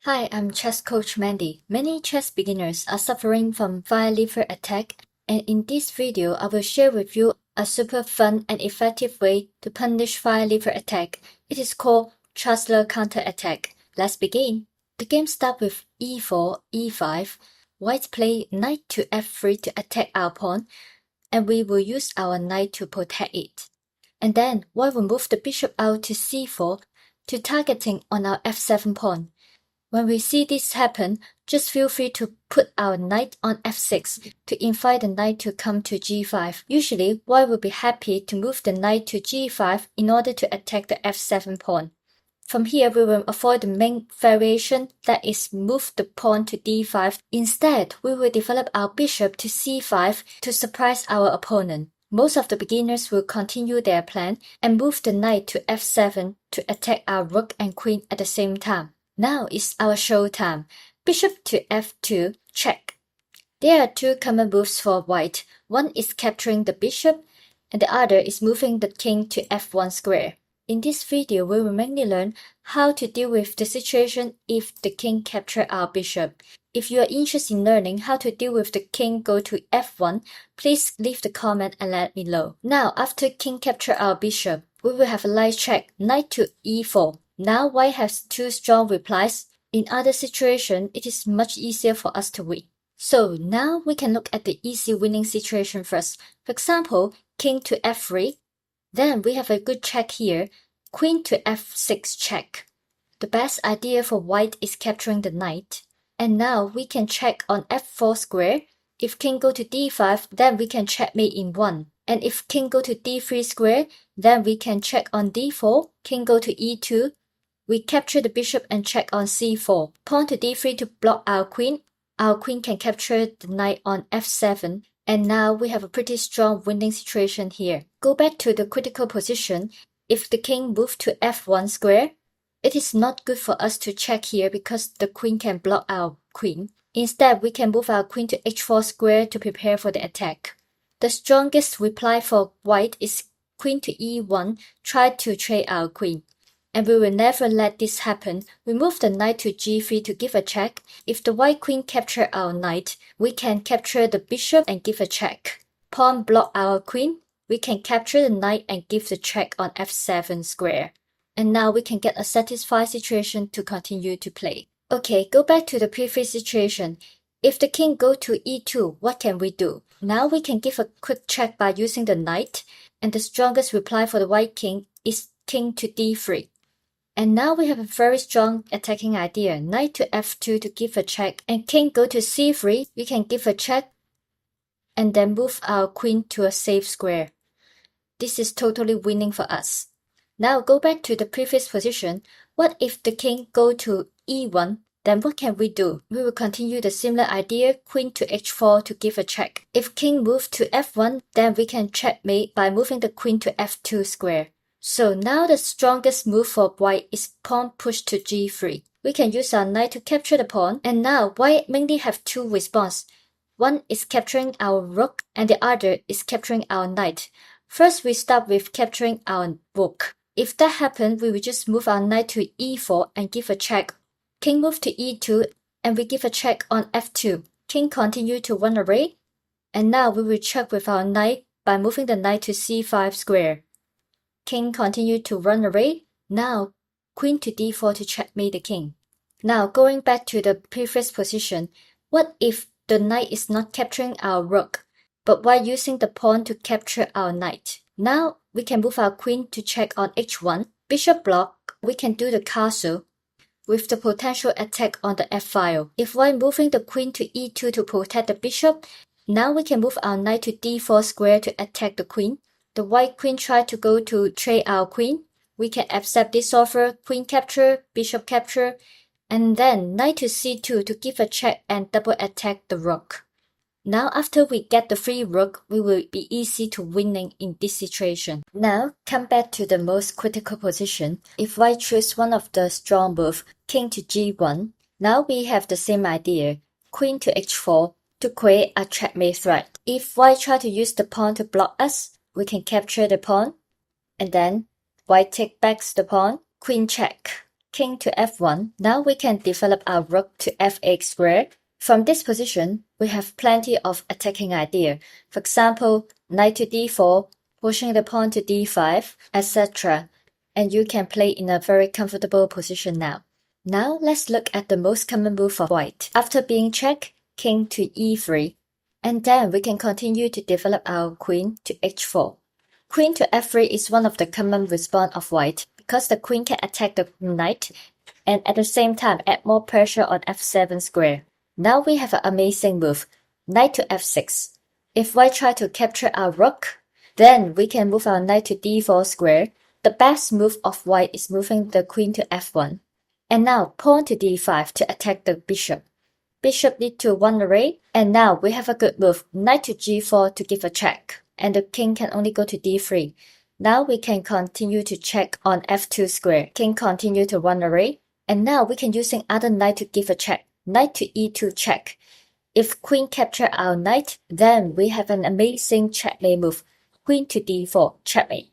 Hi, I'm chess coach Mandy. Many chess beginners are suffering from file lever attack, and in this video, I will share with you a super fun and effective way to punish file lever attack. It is called Traxler Counter-Attack. Let's begin. The game starts with e4, e5. White play knight to f3 to attack our pawn, and we will use our knight to protect it. And then white will move the bishop out to c4 to targeting on our f7 pawn. When we see this happen, just feel free to put our knight on f6 to invite the knight to come to g5. Usually, white will be happy to move the knight to g5 in order to attack the f7 pawn. From here, we will avoid the main variation, that is move the pawn to d5. Instead, we will develop our bishop to c5 to surprise our opponent. Most of the beginners will continue their plan and move the knight to f7 to attack our rook and queen at the same time. Now is our show time. Bishop to f2, check. There are two common moves for white. One is capturing the bishop, and the other is moving the king to f1 square. In this video, we will mainly learn how to deal with the situation if the king captures our bishop. If you are interested in learning how to deal with the king go to f1, please leave the comment and let me know. Now, after king capture our bishop, we will have a light check, knight to e4. Now white has two strong replies. In other situations, it is much easier for us to win. So now we can look at the easy winning situation first. For example, king to f3. Then we have a good check here, queen to f6 check. The best idea for white is capturing the knight. And now we can check on f4 square. If king go to d5, then we can checkmate in 1. And if king go to d3 square, then we can check on d4, king go to e2. We capture the bishop and check on c4. Pawn to d3 to block our queen. Our queen can capture the knight on f7. And now we have a pretty strong winning situation here. Go back to the critical position. If the king moves to f1 square, it is not good for us to check here because the queen can block our queen. Instead, we can move our queen to h4 square to prepare for the attack. The strongest reply for white is queen to e1, try to trade our queen. And we will never let this happen. We move the knight to g3 to give a check. If the white queen capture our knight, we can capture the bishop and give a check. Pawn block our queen. We can capture the knight and give the check on f7 square. And now we can get a satisfied situation to continue to play. Okay, go back to the previous situation. If the king go to e2, what can we do? Now we can give a quick check by using the knight. And the strongest reply for the white king is king to d3. And now we have a very strong attacking idea, knight to f2 to give a check, and king go to c3, we can give a check, and then move our queen to a safe square. This is totally winning for us. Now go back to the previous position. What if the king go to e1? Then what can we do? We will continue the similar idea, queen to h4 to give a check. If king moves to f1, then we can checkmate by moving the queen to f2 square. So now the strongest move for white is pawn push to g3. We can use our knight to capture the pawn, and now white mainly have two responses. One is capturing our rook, and the other is capturing our knight. First, we start with capturing our rook. If that happens, we will just move our knight to e4 and give a check. King move to e2, and we give a check on f2. King continue to run away, and now we will check with our knight by moving the knight to c5 square. King continued to run away. Now, queen to d4 to checkmate the king. Now, going back to the previous position, what if the knight is not capturing our rook, but while using the pawn to capture our knight? Now, we can move our queen to check on h1. Bishop block, we can do the castle with the potential attack on the f-file. If while moving the queen to e2 to protect the bishop, now we can move our knight to d4 square to attack the queen. The white queen tried to go to trade our queen. We can accept this offer, queen capture, bishop capture, and then knight to c2 to give a check and double attack the rook. Now after we get the free rook, we will be easy to winning in this situation. Now come back to the most critical position. If white choose one of the strong moves, king to g1, now we have the same idea, queen to h4 to create a checkmate threat. If white try to use the pawn to block us, we can capture the pawn, and then white take back the pawn, queen check. king to f1. Now we can develop our rook to f8 square. From this position, we have plenty of attacking idea. For example, knight to d4, pushing the pawn to d5, etc. And you can play in a very comfortable position now. Now let's look at the most common move for white. After being checked, king to e3. And then we can continue to develop our queen to h4. Queen to f3 is one of the common response of white because the queen can attack the knight and at the same time add more pressure on f7 square. Now we have an amazing move, knight to f6. If white try to capture our rook, then we can move our knight to d4 square. The best move of white is moving the queen to f1. And now pawn to d5 to attack the bishop. Bishop need to run away, and now we have a good move, knight to g4 to give a check, and the king can only go to d3. Now we can continue to check on f2 square. King continue to run away, and now we can using other knight to give a check, knight to e2 check. If queen capture our knight, then we have an amazing checkmate move, queen to d4 checkmate.